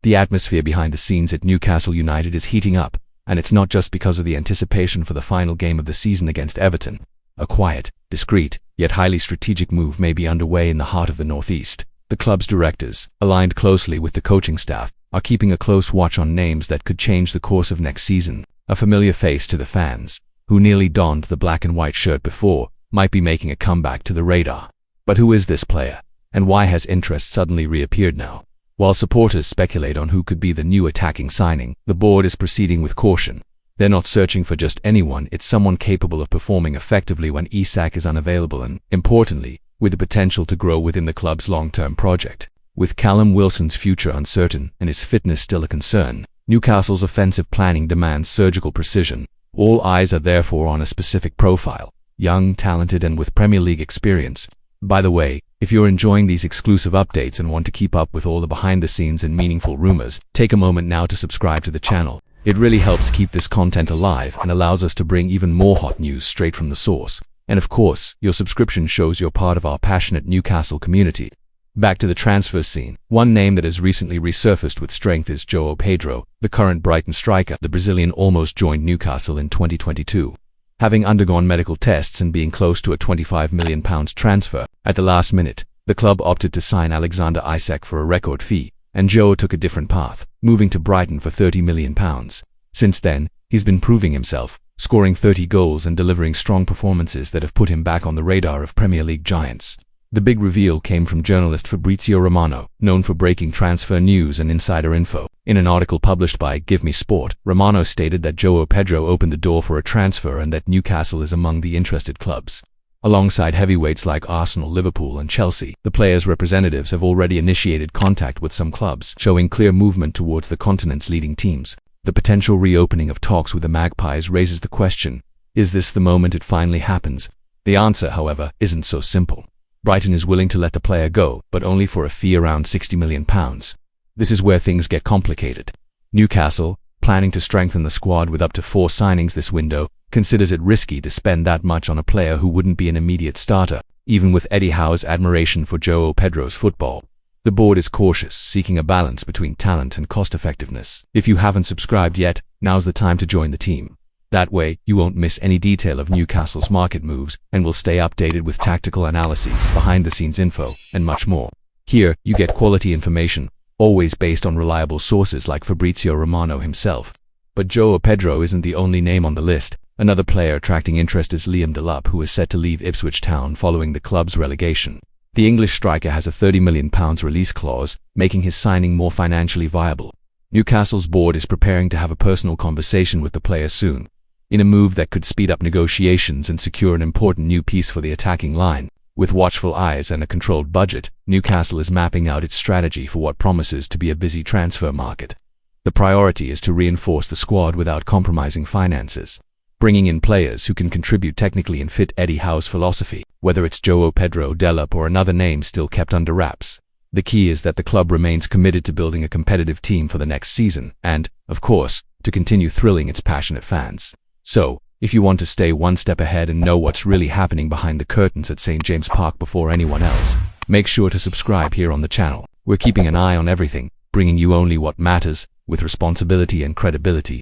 The atmosphere behind the scenes at Newcastle United is heating up, and it's not just because of the anticipation for the final game of the season against Everton. A quiet, discreet, yet highly strategic move may be underway in the heart of the Northeast. The club's directors, aligned closely with the coaching staff, are keeping a close watch on names that could change the course of next season. A familiar face to the fans, who nearly donned the black and white shirt before, might be making a comeback to the radar. But who is this player, and why has interest suddenly reappeared now? While supporters speculate on who could be the new attacking signing, the board is proceeding with caution. They're not searching for just anyone, it's someone capable of performing effectively when Isak is unavailable and, importantly, with the potential to grow within the club's long-term project. With Callum Wilson's future uncertain and his fitness still a concern, Newcastle's offensive planning demands surgical precision. All eyes are therefore on a specific profile, young, talented, and with Premier League experience. By the way, if you're enjoying these exclusive updates and want to keep up with all the behind-the-scenes and meaningful rumors, take a moment now to subscribe to the channel. It really helps keep this content alive and allows us to bring even more hot news straight from the source. And of course, your subscription shows you're part of our passionate Newcastle community. Back to the transfer scene. One name that has recently resurfaced with strength is João Pedro, the current Brighton striker. The Brazilian almost joined Newcastle in 2022. Having undergone medical tests and being close to a £25 million transfer, at the last minute, the club opted to sign Alexander Isak for a record fee, and João took a different path, moving to Brighton for £30 million. Since then, he's been proving himself, scoring 30 goals and delivering strong performances that have put him back on the radar of Premier League giants. The big reveal came from journalist Fabrizio Romano, known for breaking transfer news and insider info. In an article published by Give Me Sport, Romano stated that João Pedro opened the door for a transfer and that Newcastle is among the interested clubs. Alongside heavyweights like Arsenal, Liverpool, and Chelsea, the player's representatives have already initiated contact with some clubs, showing clear movement towards the continent's leading teams. The potential reopening of talks with the Magpies raises the question, is this the moment it finally happens? The answer, however, isn't so simple. Brighton is willing to let the player go, but only for a fee around £60 million. This is where things get complicated. Newcastle, planning to strengthen the squad with up to 4 signings this window, considers it risky to spend that much on a player who wouldn't be an immediate starter, even with Eddie Howe's admiration for João Pedro's football. The board is cautious, seeking a balance between talent and cost-effectiveness. If you haven't subscribed yet, now's the time to join the team. That way, you won't miss any detail of Newcastle's market moves and will stay updated with tactical analyses, behind-the-scenes info, and much more. Here, you get quality information, always based on reliable sources like Fabrizio Romano himself. But João Pedro isn't the only name on the list. Another player attracting interest is Liam Delap, who is set to leave Ipswich Town following the club's relegation. The English striker has a £30 million release clause, making his signing more financially viable. Newcastle's board is preparing to have a personal conversation with the player soon, in a move that could speed up negotiations and secure an important new piece for the attacking line. With watchful eyes and a controlled budget, Newcastle is mapping out its strategy for what promises to be a busy transfer market. The priority is to reinforce the squad without compromising finances, bringing in players who can contribute technically and fit Eddie Howe's philosophy, whether it's João Pedro, Delap, or another name still kept under wraps. The key is that the club remains committed to building a competitive team for the next season and, of course, to continue thrilling its passionate fans. So, if you want to stay one step ahead and know what's really happening behind the curtains at St. James Park before anyone else, make sure to subscribe here on the channel. We're keeping an eye on everything, bringing you only what matters, with responsibility and credibility.